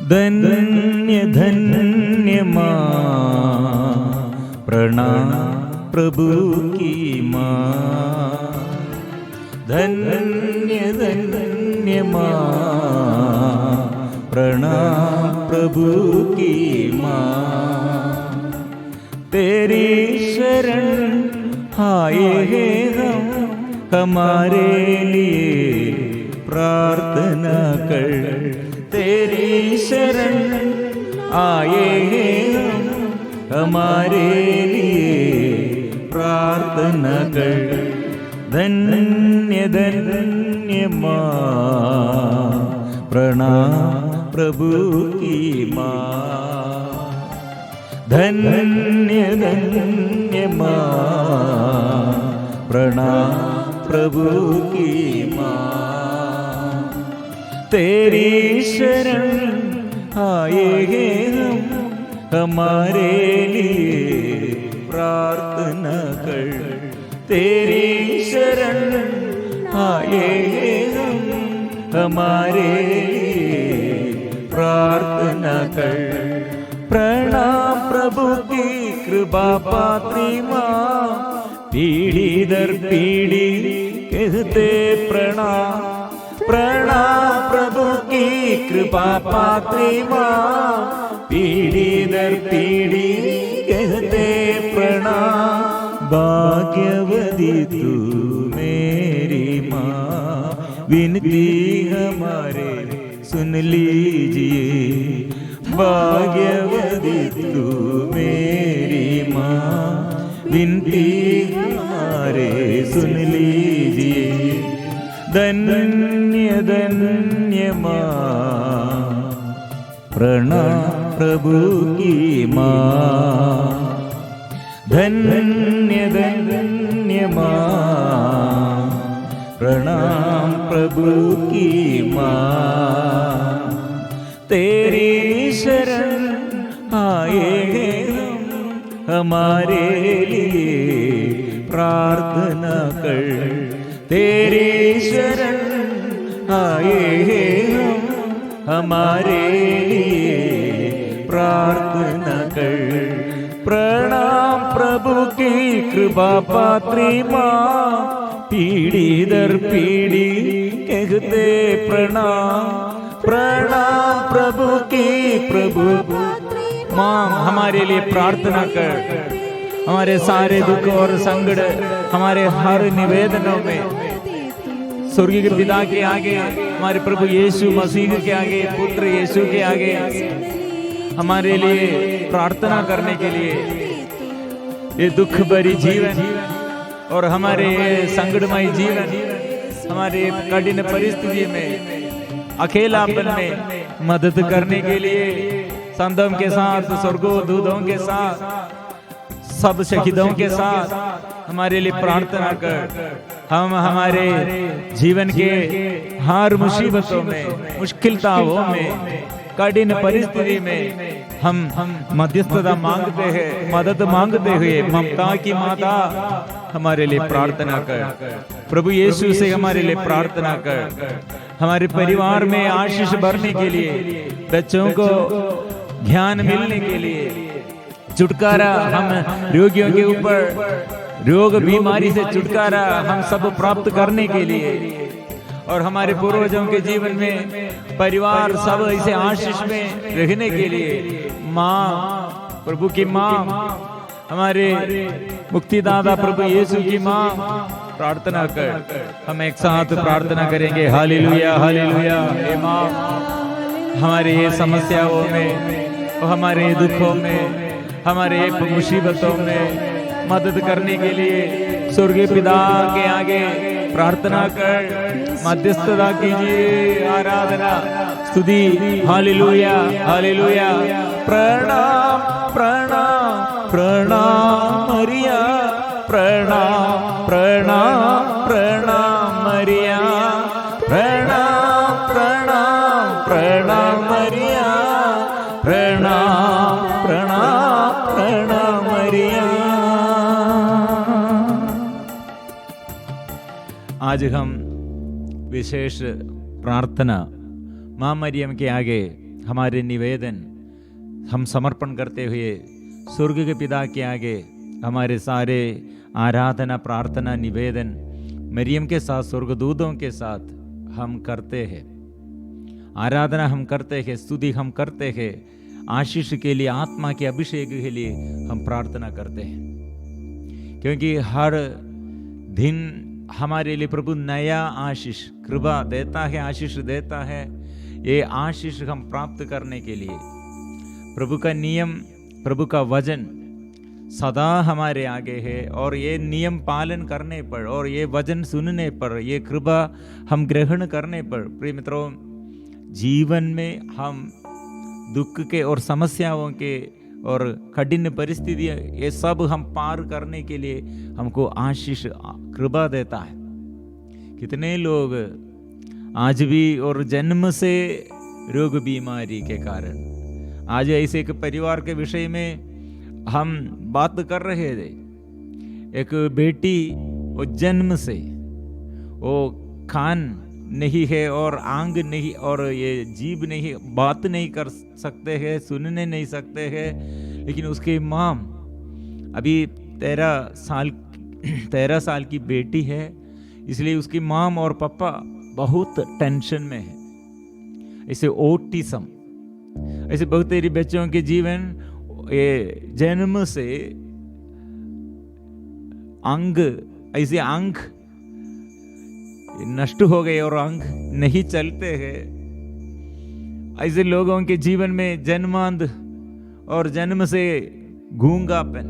धन्य धन्य माँ, प्रणाम प्रभु की माँ। धन्य धन्य माँ, प्रणाम प्रभु की माँ। तेरी शरण आए हैं हम, हमारे लिए प्रार्थना कर। तेरी शरण आए हैं हम, हमारे लिए प्रार्थना कर। धन्य धन्य माँ, प्रणाम प्रभु की माँ। धन्य धन्य माँ, प्रणाम प्रभु की माँ। तेरी शरण आए हैं हम, हमारे लिए प्रार्थना कर। तेरी शरण आए हैं हम, हमारे लिए प्रार्थना कर। प्रणाम प्रभु की कृपा पात्री माँ, पीढ़ी दर पीढ़ी कहते प्रणाम। प्रणाम प्रभु की कृपा पात्री माँ, पीढ़ी दर पीढ़ी कहते प्रणाम। भाग्यवती तू मेरी माँ, विनती हमारे सुन लीजिए। भाग्यवती तू मेरी माँ, विनती हमारे सुन लीजिए। धन्य धन्य माँ, प्रणाम प्रभु की माँ। धन्य धन्य माँ, प्रणाम प्रभु की माँ। तेरी शरण आए हैं हम, हमारे लिए प्रार्थना कर। तेरी शरण आए हैं हम, हमारे लिए प्रार्थना कर। प्रणाम प्रभु की कृपा पात्री माँ, पीढ़ी दर पीढ़ी कहते प्रणाम। प्रणाम प्रभु की प्रभु माँ, हमारे लिए प्रार्थना कर। हमारे सारे दुख और संकट, हमारे हर निवेदनों में स्वर्गीय के पिता के आगे, हमारे प्रभु यीशु मसीह के आगे, पुत्र यीशु के आगे हमारे लिए प्रार्थना करने के लिए, ये दुख भरी जीवन और हमारे संकटमय जीवन, हमारे कठिन परिस्थिति में, अकेलापन में मदद करने के लिए संतों के साथ, स्वर्गदूतों के साथ, सब शहीदों के साथ हमारे लिए प्रार्थना कर। हम हमारे जीवन के हर मुसीबतों में, मुश्किलताओं में, कठिन परिस्थिति में हम मध्यस्थता मांगते हैं, मदद मांगते हुए ममता की माता हमारे लिए प्रार्थना कर। प्रभु यीशु से हमारे लिए प्रार्थना कर। हमारे परिवार में आशीष भरने के लिए, बच्चों को ज्ञान मिलने के लिए, छुटकारा हम रोगियों के ऊपर रोग बीमारी से छुटकारा हम सब प्राप्त करने के लिए, और हमारे पूर्वजों के जीवन में परिवार सब इसे आशीष में रहने के लिए माँ, प्रभु की माँ, हमारे मुक्तिदाता प्रभु यीशु की माँ प्रार्थना कर। हम एक साथ प्रार्थना करेंगे। Hallelujah hallelujah. हे माँ, हमारे ये समस्याओं में, हमारे दुखों में, हमारे मुसीबतों में मदद करने के लिए स्वर्गीय पिता के आगे प्रार्थना कर, मध्यस्थता कीजिए। आराधना स्तुति। Hallelujah hallelujah. प्रणाम प्रणाम प्रणाम मरिया, प्रणाम प्रणाम प्रणाम मरिया, प्रणाम प्रणाम प्रणाम मरिया, प्रणाम प्रणाम प्रणाम मरिया। आज हम विशेष प्रार्थना माँ मरियम के आगे हमारे निवेदन हम समर्पण करते हुए स्वर्ग के पिता के आगे हमारे सारे आराधना प्रार्थना निवेदन मरियम के साथ स्वर्गदूतों के साथ हम करते हैं। आराधना हम करते हैं, स्तुति हम करते हैं, आशीष के लिए, आत्मा के अभिषेक के लिए हम प्रार्थना करते हैं, क्योंकि हर दिन हमारे लिए प्रभु नया आशीष कृपा देता है, आशीष देता है। ये आशीष हम प्राप्त करने के लिए प्रभु का नियम, प्रभु का वचन सदा हमारे आगे है, और ये नियम पालन करने पर और ये वचन सुनने पर, ये कृपा हम ग्रहण करने पर, प्रिय मित्रों, जीवन में हम दुख के और समस्याओं के और कठिन परिस्थितियाँ ये सब हम पार करने के लिए हमको आशीष कृपा देता है। कितने लोग आज भी और जन्म से रोग बीमारी के कारण, आज ऐसे एक परिवार के विषय में हम बात कर रहे थे। एक बेटी वो जन्म से वो कान नहीं है और आंग नहीं और ये जीभ नहीं, बात नहीं कर सकते हैं, सुनने नहीं सकते हैं, लेकिन उसके माँ अभी 13 साल की बेटी है, इसलिए उसकी माँ और पापा बहुत टेंशन में है। ऐसे ऑटिज्म, ऐसे बहुत सारे बच्चों के जीवन ये जन्म से अंग, ऐसे अंग नष्ट हो गए और अंग नहीं चलते हैं। ऐसे लोगों के जीवन में जन्मांध और जन्म से गूंगापन,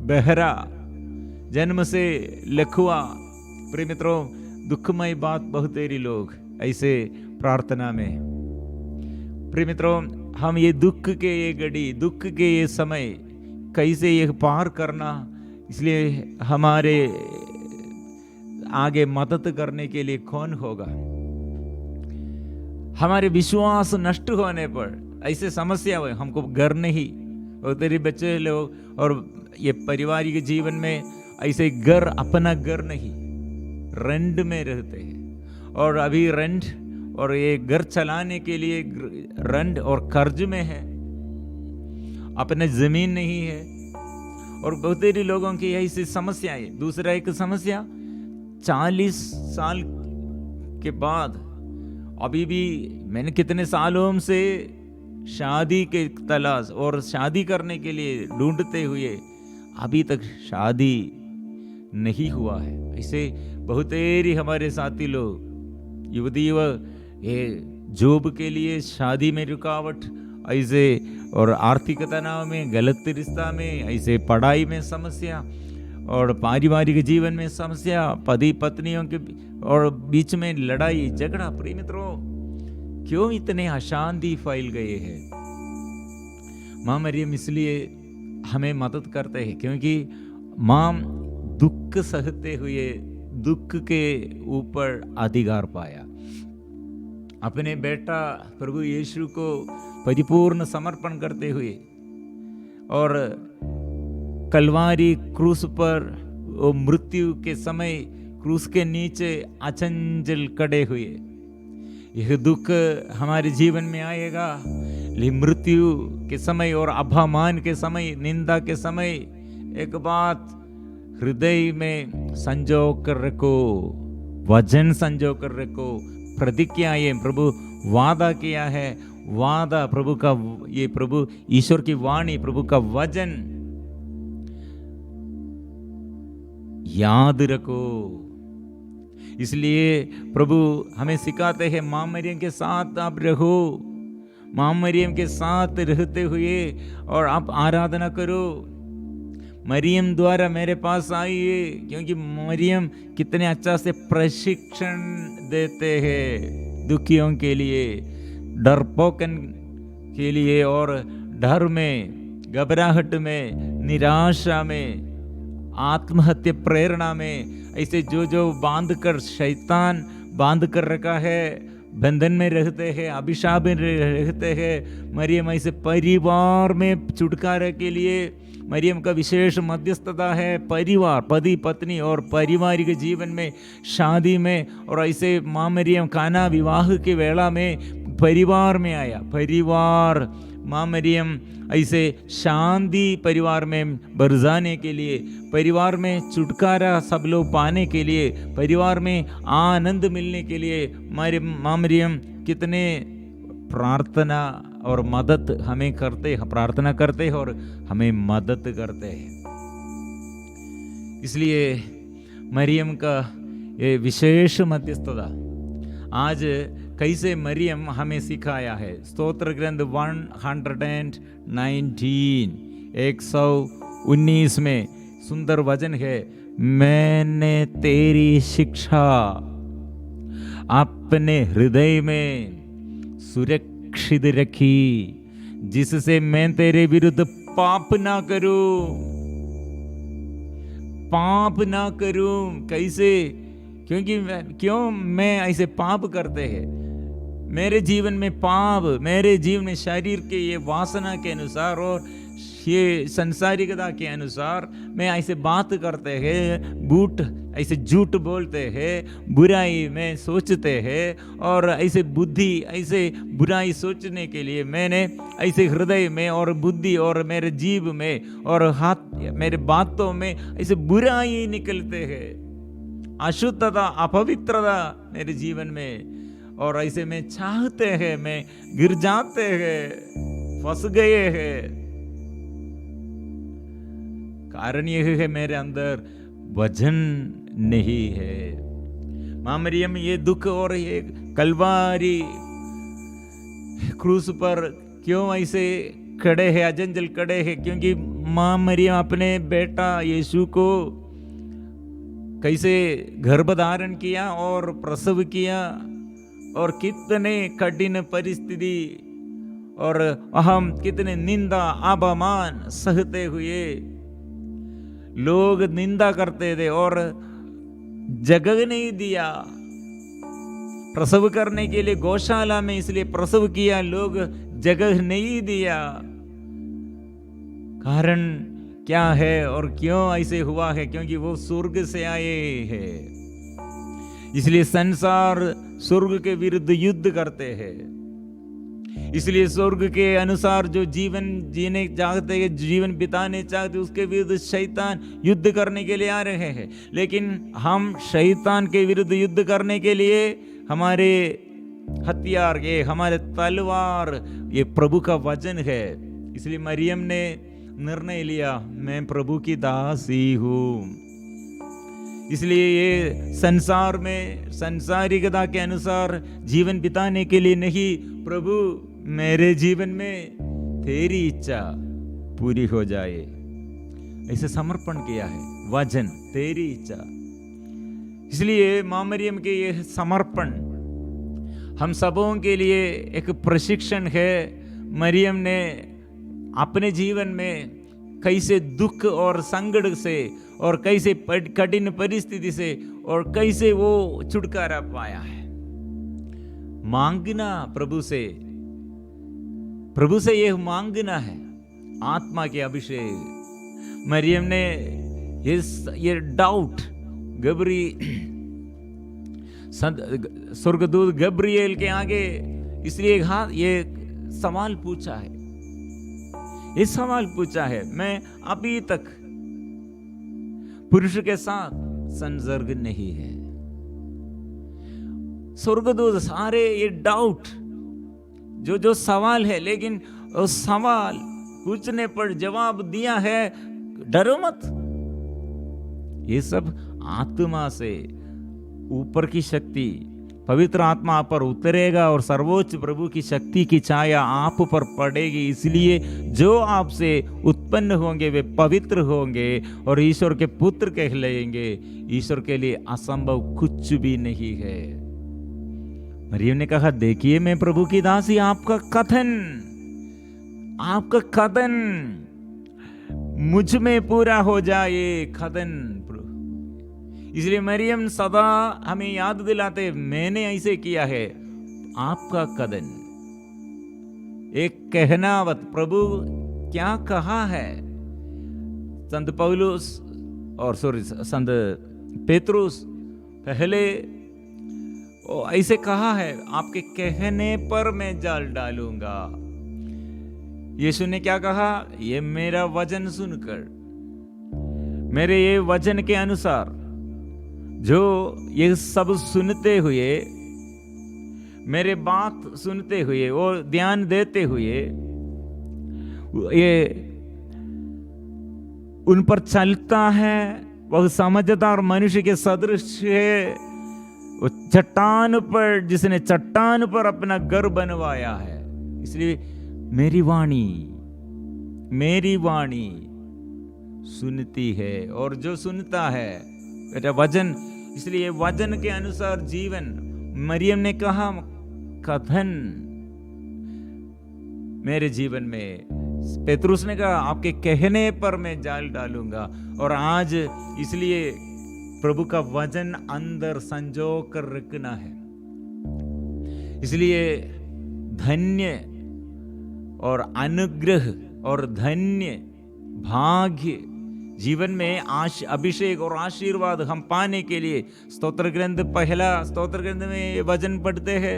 बहरा, जन्म से लखुआ, प्रिय मित्रों, दुखमय बात बहुत देरी लोग ऐसे प्रार्थना में। प्रिय मित्रों, हम ये दुख के ये घड़ी, दुख के ये समय कैसे ये पार करना, इसलिए हमारे आगे मदद करने के लिए कौन होगा? हमारे विश्वास नष्ट होने पर ऐसे समस्या हुए, हमको घर नहीं, और तेरे बच्चे लोग और ये पारिवारिक जीवन में ऐसे घर, अपना घर नहीं, रेंट में रहते हैं, और अभी रेंट और ये घर चलाने के लिए रेंट और कर्ज में है, अपने जमीन नहीं है, और बहुत सारे लोगों की ऐसी समस्या है। दूसरा एक समस्या, 40 साल के बाद अभी भी मैंने कितने सालों से शादी के तलाश और शादी करने के लिए ढूंढते हुए अभी तक शादी नहीं हुआ है। ऐसे बहुत सारे हमारे साथी लोग, युवती ये जॉब के लिए शादी में रुकावट, ऐसे और आर्थिक तनाव में, गलत रिश्ता में, ऐसे पढ़ाई में समस्या और पारिवारिक जीवन में समस्या, पति पत्नियों के और बीच में लड़ाई झगड़ा। प्रिय मित्रों, क्यों इतने अशांति फैल गए हैं? माँ मरियम इसलिए हमें मदद करते हैं क्योंकि माँ दुख सहते हुए दुख के ऊपर अधिकार पाया। अपने बेटा प्रभु यीशु को परिपूर्ण समर्पण करते हुए और कलवारी क्रूस पर वो मृत्यु के समय क्रूस के नीचे अचंचल खड़े हुए। यह दुख हमारे जीवन में आएगा, लेकिन मृत्यु के समय और अपमान के समय, निंदा के समय एक बात हृदय में संजो कर रखो, वचन संजो कर रखो। प्रतिज्ञा ये प्रभु वादा किया है, वादा प्रभु का, ये प्रभु ईश्वर की वाणी, प्रभु का वचन याद रखो। इसलिए प्रभु हमें सिखाते हैं, माँ मरियम के साथ आप रहो, माँ मरियम के साथ रहते हुए और आप आराधना करो। मरियम द्वारा मेरे पास आइए, क्योंकि मरियम कितने अच्छा से प्रशिक्षण देते हैं दुखियों के लिए, डरपोकन के लिए, और डर में, घबराहट में, निराशा में, आत्महत्या प्रेरणा में, ऐसे जो बांध कर शैतान बांध कर रखा है, बंधन में रहते हैं, अभिशाप में रहते हैं। मरियम ऐसे परिवार में छुटकारे के लिए मरियम का विशेष मध्यस्थता है। परिवार, पति पत्नी और पारिवारिक जीवन में, शादी में, और ऐसे माँ मरियम काना विवाह के वेला में परिवार में आया। परिवार, माँ मरियम ऐसे शांति परिवार में बरसाने के लिए, परिवार में छुटकारा सब लोग पाने के लिए, परिवार में आनंद मिलने के लिए माँ मरियम कितने प्रार्थना और मदद हमें करते, प्रार्थना करते हैं और हमें मदद करते हैं। इसलिए मरियम का ये विशेष मध्यस्थता आज कैसे मरियम हमें सिखाया है। स्तोत्र ग्रंथ 119 में सुंदर वचन है, मैंने तेरी शिक्षा अपने हृदय में सुरक्षित रखी, जिससे मैं तेरे विरुद्ध पाप ना करूं। पाप ना करूं कैसे? क्यों मैं ऐसे पाप करते हैं? मेरे जीवन में पाप, मेरे जीवन में शरीर के ये वासना के अनुसार और ये संसारिकता के अनुसार मैं ऐसे बात करते हैं, ऐसे झूठ बोलते हैं, बुराई में सोचते हैं, और ऐसे बुद्धि, ऐसे बुराई सोचने के लिए मैंने ऐसे हृदय में और बुद्धि और मेरे जीव में और हाथ, मेरे बातों में ऐसे बुराई निकलते हैं, अशुद्धता, अपवित्रता मेरे जीवन में, और ऐसे में चाहते हैं, मैं गिर जाते हैं, फंस गए हैं। कारण यह है मेरे अंदर वजन नहीं है। माँ मरियम ये दुख और ये कलवारी क्रूस पर क्यों ऐसे खड़े हैं, अजंजल खड़े हैं? क्योंकि माँ मरियम अपने बेटा यीशु को कैसे गर्भ धारण किया और प्रसव किया, और कितने कठिन परिस्थिति और हम कितने निंदा अपमान सहते हुए, लोग निंदा करते थे और जगह नहीं दिया प्रसव करने के लिए। गौशाला में इसलिए प्रसव किया, लोग जगह नहीं दिया। कारण क्या है और क्यों ऐसे हुआ है? क्योंकि वो स्वर्ग से आए हैं, इसलिए संसार स्वर्ग के विरुद्ध युद्ध करते हैं। इसलिए स्वर्ग के अनुसार जो जीवन जीने चाहते हैं, जीवन बिताने चाहते, उसके विरुद्ध शैतान युद्ध करने के लिए आ रहे हैं। लेकिन हम शैतान के विरुद्ध युद्ध करने के लिए हमारे हथियार, ये हमारे तलवार, ये प्रभु का वचन है। इसलिए मरियम ने निर्णय लिया, मैं प्रभु की दासी हूँ। इसलिए ये संसार में संसारिकता के अनुसार जीवन बिताने के लिए नहीं, प्रभु मेरे जीवन में तेरी इच्छा पूरी हो जाए, ऐसे समर्पण किया है। वचन, तेरी इच्छा। इसलिए माँ मरियम के ये समर्पण हम सबों के लिए एक प्रशिक्षण है। मरियम ने अपने जीवन में कैसे दुख और संकट से और कैसे कठिन परिस्थिति से और कैसे वो छुटकारा पाया है। मांगना प्रभु से यह मांगना है, आत्मा के अभिषेक। मरियम ने ये डाउट स्वर्गदूत गब्रिएल के आगे इसलिए ये सवाल पूछा है, मैं अभी तक पुरुष के साथ संसर्ग नहीं है। स्वर्गदूत सारे ये डाउट जो सवाल है, लेकिन उस सवाल पूछने पर जवाब दिया है, डरो मत। ये सब आत्मा से ऊपर की शक्ति, पवित्र आत्मा आप पर उतरेगा और सर्वोच्च प्रभु की शक्ति की छाया आप पर पड़ेगी। इसलिए जो आपसे उत्पन्न होंगे वे पवित्र होंगे और ईश्वर के पुत्र कहलाएंगे। ईश्वर के लिए असंभव कुछ भी नहीं है। मरियम ने कहा, देखिए मैं प्रभु की दासी, आपका कथन मुझ में पूरा हो जाए। इसलिए मरियम सदा हमें याद दिलाते, मैंने ऐसे किया है, आपका कथन, एक कहनावत, प्रभु क्या कहा है। संत पेत्रुस पहले ऐसे कहा है, आपके कहने पर मैं जाल डालूंगा। यीशु ने क्या कहा? ये मेरा वचन सुनकर, मेरे ये वचन के अनुसार जो ये सब सुनते हुए, मेरे बात सुनते हुए, वो ध्यान देते हुए ये उन पर चलता है, वह समझदार मनुष्य के सदृश है। वो चट्टान पर, जिसने चट्टान पर अपना घर बनवाया है। इसलिए मेरी वाणी सुनती है, और जो सुनता है बेटा वचन, इसलिए वचन के अनुसार जीवन। मरियम ने कहा, कथन मेरे जीवन में। पेतरुस ने कहा, आपके कहने पर मैं जाल डालूंगा। और आज इसलिए प्रभु का वचन अंदर संजो कर रखना है। इसलिए धन्य और अनुग्रह और धन्य भाग्य जीवन में अभिषेक और आशीर्वाद हम पाने के लिए स्तोत्र ग्रंथ, पहला स्तोत्र ग्रंथ में वचन पढ़ते हैं।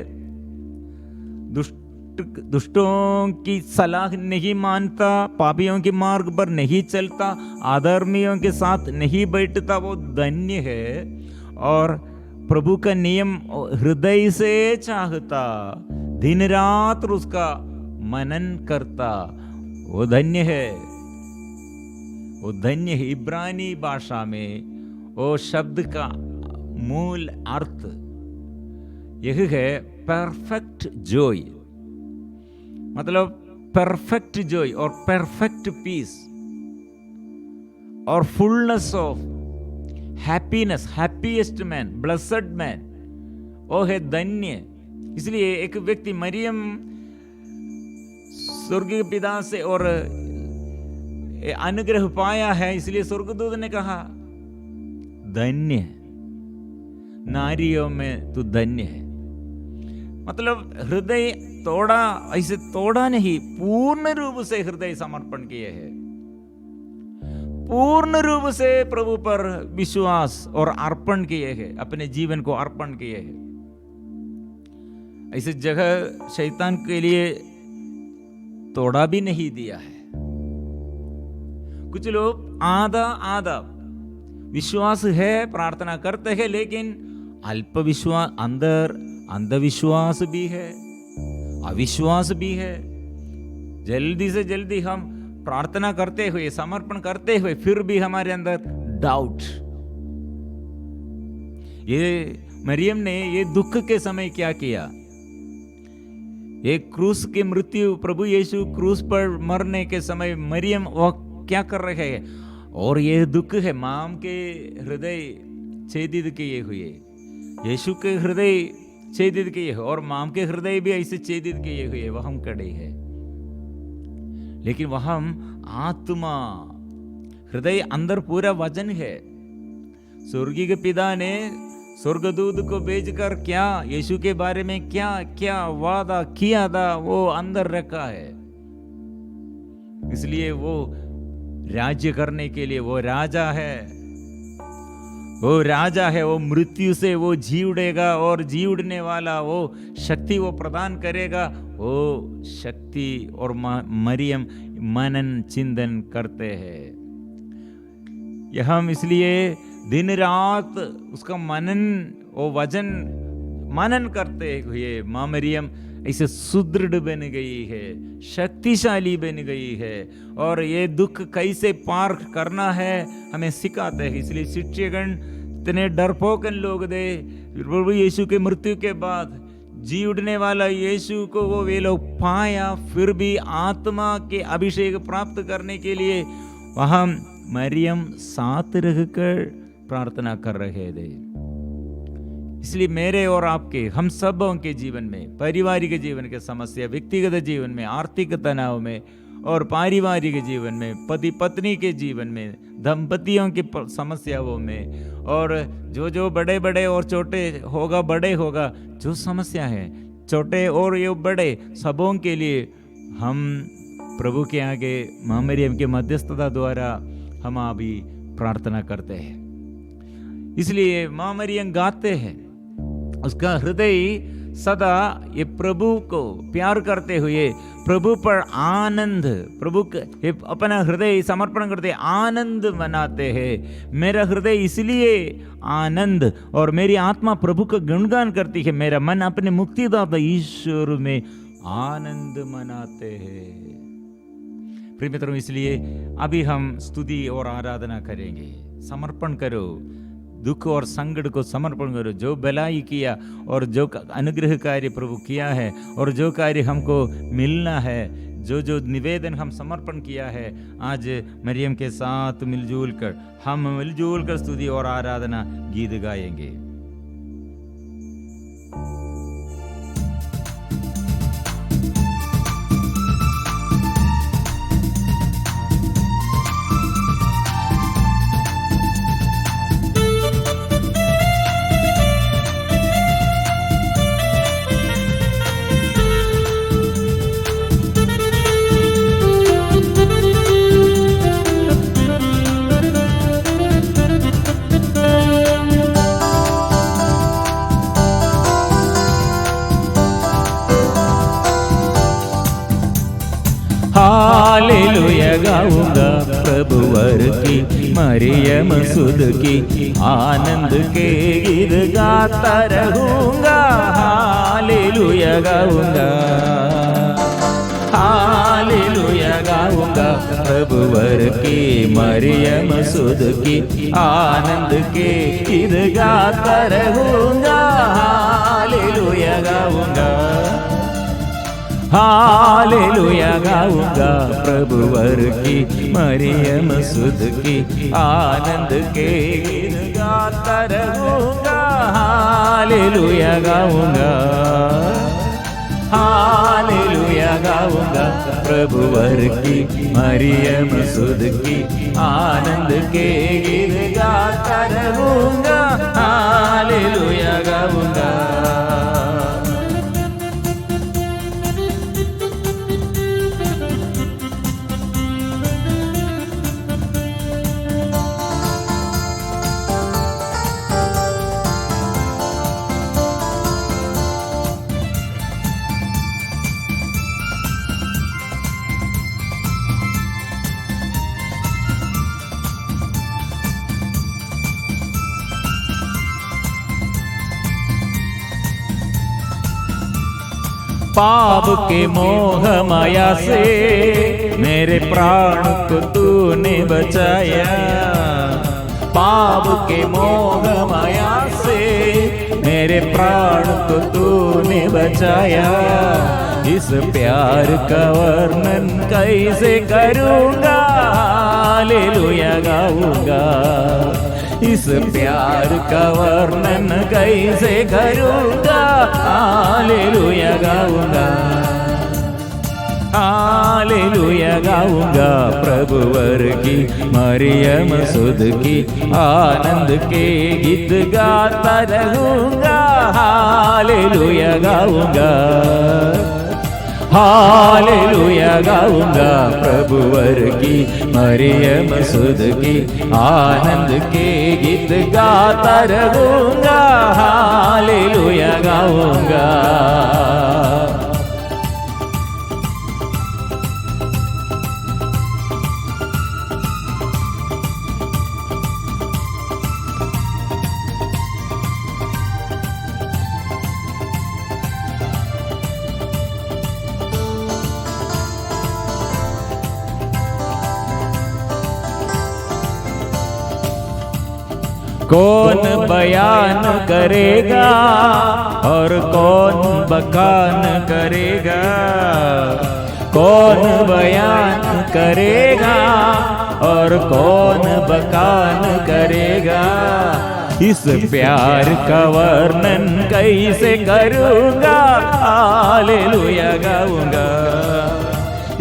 दुष्टों की सलाह नहीं मानता, पापियों के मार्ग पर नहीं चलता, अधर्मियों के साथ नहीं बैठता, वो धन्य है। और प्रभु का नियम हृदय से चाहता, दिन रात उसका मनन करता, वो धन्य है। वो धन्य है। इब्रानी भाषा में वो शब्द का मूल अर्थ यह है परफेक्ट जॉय, मतलब परफेक्ट जॉय और परफेक्ट पीस और fullness of happiness, happiest man, blessed man, वो है धन्य। इसलिए एक व्यक्ति, मरियम स्वर्गीय पिता से और अनुग्रह पाया है, इसलिए स्वर्गदूत ने कहा, धन्य नारियों में तू धन्य है। मतलब हृदय तोड़ा, ऐसे तोड़ा नहीं, पूर्ण रूप से हृदय समर्पण किए हैं, पूर्ण रूप से प्रभु पर विश्वास और अर्पण किए हैं, अपने जीवन को अर्पण किए हैं। ऐसे जगह शैतान के लिए तोड़ा भी नहीं दिया है। कुछ लोग आधा विश्वास है, प्रार्थना करते हैं, लेकिन अल्प विश्वास, अंदर अंधविश्वास भी है, अविश्वास भी है। जल्दी से जल्दी हम प्रार्थना करते हुए, समर्पण करते हुए, फिर भी हमारे अंदर डाउट। ये मरियम ने ये दुख के समय क्या किया? एक क्रूस की मृत्यु, प्रभु यीशु क्रूस पर मरने के समय मरियम वह क्या कर रहे हैं? और यह दुख है, माम के हृदय छेदित किए हुए, यीशु के हृदय छेदित किए हुए, और माम के हृदय भी ऐसे छेदित किए हुए वह हम खड़े हैं। लेकिन वह हम आत्मा, हृदय अंदर पूरा वचन है। स्वर्गीय के पिता ने स्वर्गदूत को भेजकर क्या यीशु के बारे में क्या क्या वादा किया था, वो अंदर रखा है। इसलिए वो राज्य करने के लिए वो राजा है, वो राजा है। वो मृत्यु से वो जी उड़ेगा, और जी उड़ने वाला वो शक्ति वो प्रदान करेगा। वो शक्ति और मरियम मनन चिंतन करते हैं। यह हम इसलिए दिन रात उसका मनन, वो वचन मनन करते हुए माँ मरियम ऐसे सुदृढ़ बन गई है, शक्तिशाली बन गई है, और ये दुख कैसे पार करना है हमें सिखाते हैं। इसलिए शिष्यगण इतने डरपोकन लोग थे, प्रभु यीशु के मृत्यु के बाद जी उठने वाला यीशु को वो वे लोग पाया, फिर भी आत्मा के अभिषेक प्राप्त करने के लिए वहां मरियम साथ रहकर प्रार्थना कर रहे थे। इसलिए मेरे और आपके, हम सबों के जीवन में, पारिवारिक जीवन के समस्या, व्यक्तिगत जीवन में, आर्थिक तनाव में, और पारिवारिक जीवन में, पति पत्नी के जीवन में, दंपतियों की समस्याओं में, और जो बड़े बड़े और छोटे होगा, बड़े होगा, जो समस्या है, छोटे और ये बड़े, सबों के लिए हम प्रभु के आगे माँ मरियम के मध्यस्थता द्वारा हम अभी प्रार्थना करते हैं। इसलिए माँ मरियम गाते हैं, उसका हृदय सदा ये प्रभु को प्यार करते हुए प्रभु पर आनंद, प्रभु अपना हृदय समर्पण करते आनंद मनाते हैं। मेरा हृदय इसलिए आनंद और मेरी आत्मा प्रभु का गुणगान करती है, मेरा मन अपने मुक्तिदाता ईश्वर में आनंद मनाते हैं। प्रिय मित्रों, इसलिए अभी हम स्तुति और आराधना करेंगे। समर्पण करो, दुख और संकट को समर्पण करो। जो भलाई किया और जो अनुग्रह कार्य प्रभु किया है और जो कार्य हमको मिलना है, जो जो निवेदन हम समर्पण किया है, आज मरियम के साथ मिलजुल कर स्तुति और आराधना गीत गाएंगे। हालेलुया गाऊंगा प्रभुवर की, मरियम सुध की आनंद के गीत गाता रहूंगा। हालेलुया गाऊंगा, हालेलुया गाऊंगा प्रभुवर की, मरियम सुध की आनंद के गीत गाता रहूंगा। हालेलुया गाऊंगा, हालेलुया गाऊंगा प्रभुवर की, मरियम सुध की आनंद के गीत गाता रहूंगा। हालेलुया गाऊंगा, हालेलुया गाऊंगा प्रभुवर की, मरियम सुध की आनंद के गीत गाता रहूंगा। हालेलुया गाऊंगा। पाप के मोह माया से मेरे प्राण को तूने बचाया। पाप के मोह माया से मेरे प्राण को तूने बचाया। इस प्यार का वर्णन कैसे करूँगा, हालेलुया गाऊंगा। इस प्यार का वर्णन कैसे करूँगा, हालेलुया गाऊंगा। हालेलुया गाऊंगा प्रभुवर की, मरियम सुध की आनंद के गीत गाता रहूंगा। हालेलुया गाऊंगा, हालेलुया गाऊंगा प्रभुवर की, मरियम सुध की आनंद के गीत गाता रहूंगा। हालेलुया गाऊंगा। कौन बयान करेगा और कौन बखान करेगा। कौन बयान करेगा और कौन बखान करेगा। इस प्यार का वर्णन कैसे करूँगा, हालेलुया गाऊंगा।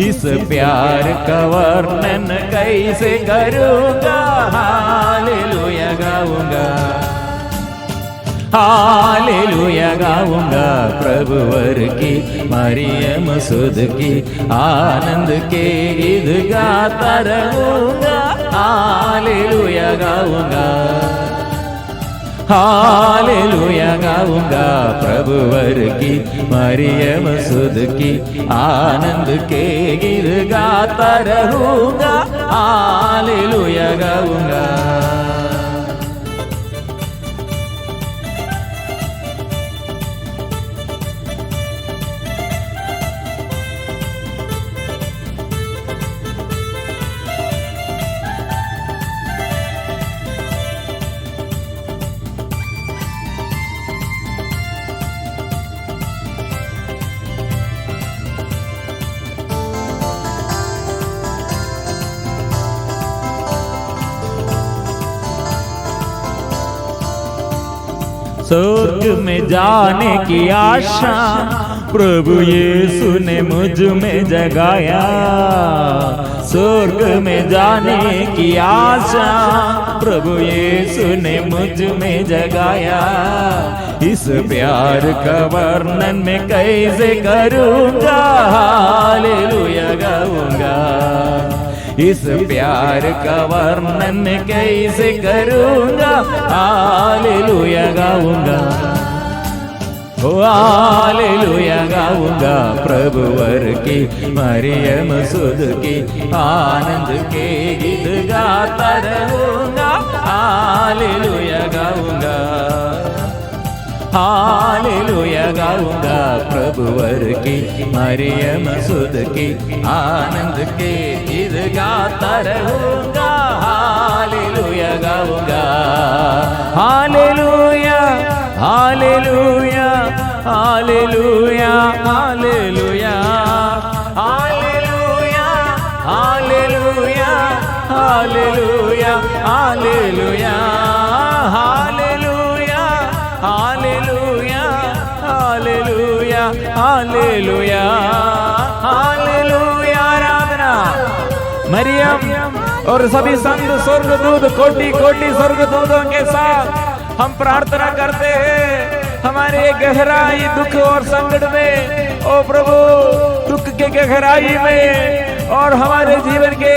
इस प्यार का वर्णन कैसे करूँगा, हालेलुया गाऊंगा। हालेलुया गाऊंगा प्रभुवर की, मरियम सुध की आनंद के गीत गाता रहूंगा। हालेलुया गाऊंगा। हालेलुया गाऊंगा प्रभुवर की मरियम सुध की आनंद के गीत गाता रहूंगा। हालेलुया गाऊंगा। स्वर्ग में जाने की आशा प्रभु यीशु ने मुझ में जगाया। स्वर्ग में जाने की आशा प्रभु यीशु ने मुझ में जगाया। इस प्यार का वर्णन मैं कैसे करूँगा। हालेलुया गाऊंगा। इस प्यार का वर्णन मैं कैसे करूँगा। हालेलुया गाऊंगा। ओ हालेलुया गाऊंगा प्रभुवर की मरियम सुध की आनंद के गीत गाता रहूंगा। हालेलुया गाऊंगा। हालेलुया गाऊंगा प्रभुवर की मरियम सुध की आनंद के गीत गाता रहूंगा। हालेलुया गाऊंगा। Hallelujah hallelujah hallelujah hallelujah hallelujah hallelujah hallelujah hallelujah hallelujah hallelujah hallelujah hallelujah hallelujah. आराधना मरियम और सभी संत स्वर्गदूत कोटि कोटि स्वर्गदूतों के साथ हम प्रार्थना करते हैं। हमारे गहराई दुख और संकट में, ओ प्रभु दुख के गहराई में और हमारे जीवन के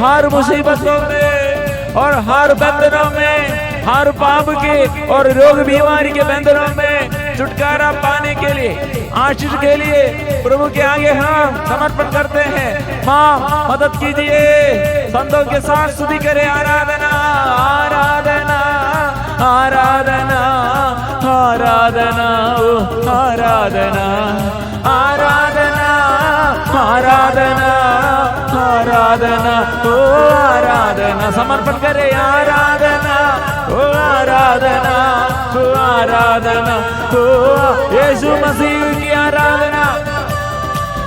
हर मुसीबतों में और हर बंधनों में, हर पाप के और रोग बीमारी के बंधनों में छुटकारा पाने के लिए, आशीष के लिए प्रभु के आगे हम समर्पण करते हैं। माँ मदद कीजिए। संतों के साथ स्तुति करें। आराधना आराधना आराधना आराधना आराधना आराधना आराधना आराधना ओ आराधना समर्पण करे। आराधना ओ आराधना ओ आराधना ओ यीशु मसीह की आराधना,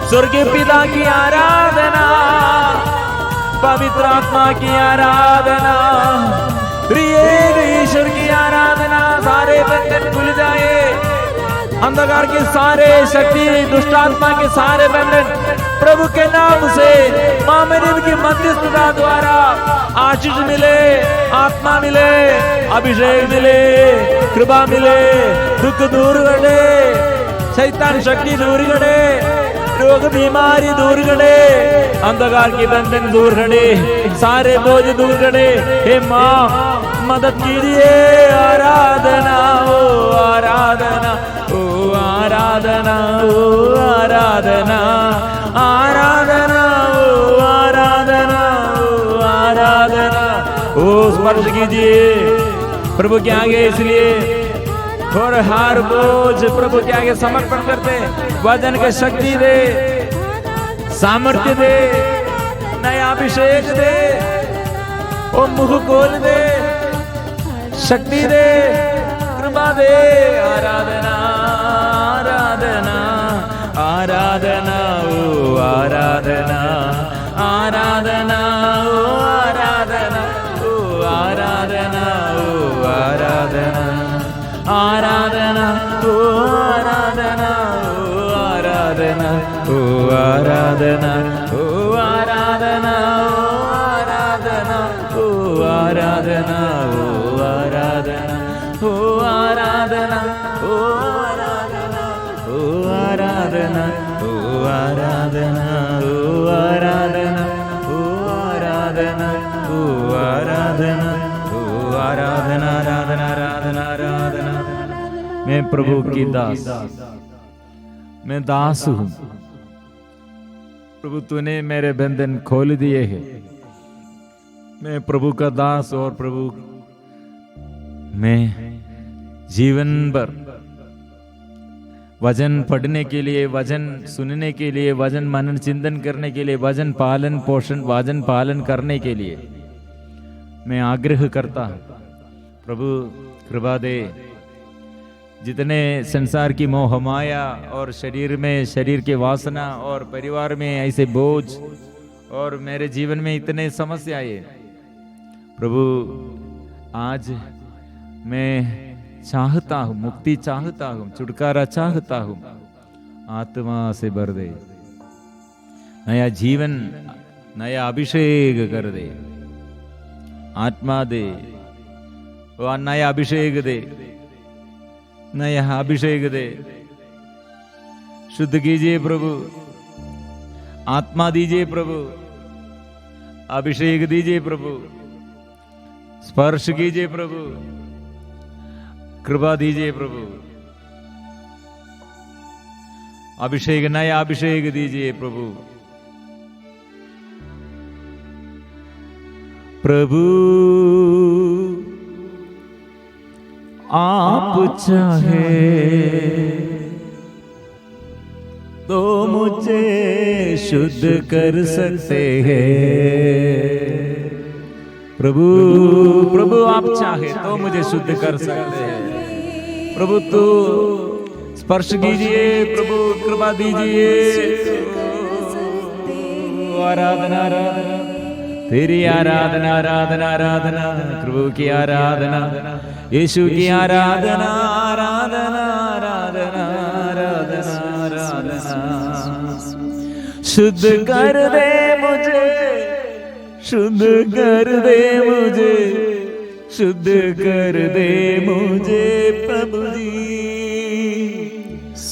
स्वर्गीय पिता की आराधना, पवित्र आत्मा की आराधना, त्रिएक ईश्वर की आराधना। सारे बंधन खुल जाए, अंधकार के सारे शक्ति, दुष्ट आत्मा के सारे बंधन प्रभु के नाम से मां मरियम की मध्यस्थता द्वारा आशीष मिले, आत्मा मिले, अभिषेक मिले, कृपा मिले, दुख दूर करे, शैतान शक्ति दूर करे, रोग बीमारी दूर करे, अंधकार के बंधन दूर करे, सारे बोझ दूर करे। हे माँ मदद कीजिए। आराधना ओ आराधना ओ आराधना ओ आराधना आराधना ओ आराधना ओ आराधना ओ स्पर्श कीजिए प्रभु के आगे, इसलिए और हर बोझ प्रभु के आगे समर्पण करते। वजन के शक्ति दे, सामर्थ्य दे, नया अभिषेक दे, ओ मुख खोल दे, शक्ति दे, कृपा दे। आराधना आराधना आराधना ओ आराधना आराधना ओ आराधना ओ आराधना ओ आराधना आराधना ओ आराधना ओ आराधना ओ आराधना ओ आराधना ओ आराधना ओ आराधना ओ आराधना ओ आराधना ओ आराधना ओ आराधना ओ आराधना ओ आराधना ओ आराधना ओ आराधना आराधना। आराधना आराधना। मैं प्रभु की दास, मैं दास हूँ प्रभु, तूने मेरे बंधन खोल दिए हैं। मैं प्रभु का दास और प्रभु मैं जीवन भर वचन पढ़ने के लिए, वचन सुनने के लिए, वचन मनन चिंतन करने के लिए, वचन पालन पोषण, वचन पालन करने के लिए मैं आग्रह करता हूँ। प्रभु कृपा दे। जितने संसार की मोह माया और शरीर में शरीर के वासना और परिवार में ऐसे बोझ और मेरे जीवन में इतने समस्याएं, प्रभु आज मैं चाहता हूँ, मुक्ति चाहता हूँ, छुटकारा चाहता हूँ। आत्मा से भर दे, नया जीवन, नया अभिषेक कर दे। आत्मा दे, वो नया अभिषेक दे, नया अभिषेक दे। शुद्ध कीजिए प्रभु, आत्मा दीजिए प्रभु, अभिषेक दीजिए प्रभु, स्पर्श कीजिए प्रभु, कृपा दीजिए प्रभु, अभिषेक, नया अभिषेक दीजिए प्रभु। प्रभु आप चाहे तो मुझे शुद्ध कर सकते हैं। प्रभु प्रभु आप चाहे तो मुझे शुद्ध कर सकते हैं। प्रभु तो स्पर्श कीजिए प्रभु, कृपा दीजिए। आराधना आराधना तेरी, आराधना आराधना आराधना, प्रभु की आराधना, यीशु की आराधना आराधना आराधना आराधना आराधना। शुद्ध कर दे मुझे, शुद्ध कर दे मुझे, शुद्ध कर दे मुझे प्रभु जी।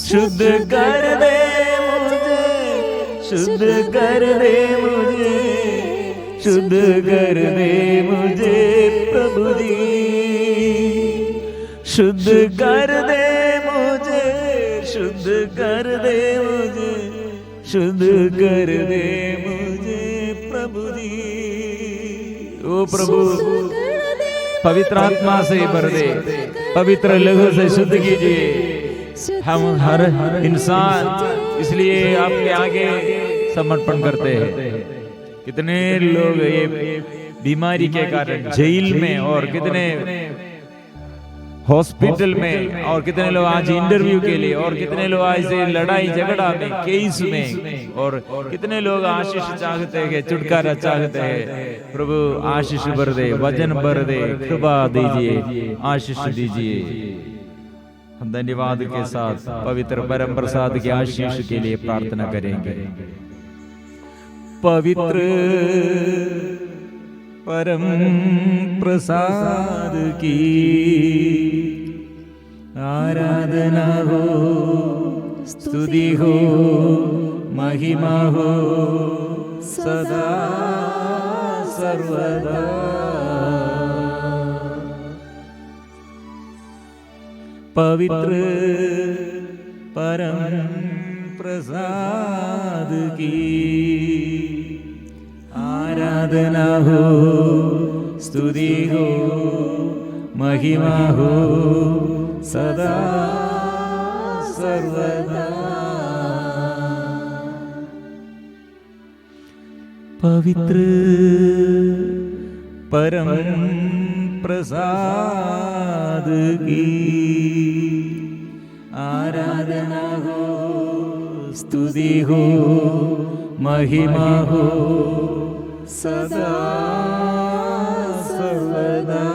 शुद्ध कर दे मुझे, शुद्ध कर दे मुझे, शुद्ध कर दे मुझे प्रभु जी। शुद्ध कर दे मुझे, शुद्ध कर दे मुझे, शुद्ध कर दे मुझे प्रभु जी। ओ प्रभु पवित्र आत्मा से भर दे, पवित्र लहू से शुद्ध कीजिए हम हर इंसान। इसलिए आपके आगे समर्पण करते हैं। कितने लोग ये बीमारी के कारण जेल में, और कितने हॉस्पिटल में, और कितने लोग आज इंटरव्यू के लिए, और कितने लोग आज से लड़ाई झगड़ा में, केस में, और कितने लोग आशीष चाहते हैं, छुटकारा चाहते हैं। प्रभु आशीष भर दे, वचन भर दे, कृपा दीजिए, आशीष दीजिए। हम धन्यवाद के साथ पवित्र परम प्रसाद के आशीष के लिए प्रार्थना करेंगे। पवित्र परम प्रसाद की आराधना हो, स्तुति हो, महिमा हो सदा सर्वदा। पवित्र परम प्रसाद की आराधना हो, स्तुति हो, महिमा हो सदा सर्वदा। पवित्र परम प्रसाद की आराधना हो, स्तुति हो, महिमा हो सदा सर्वदा।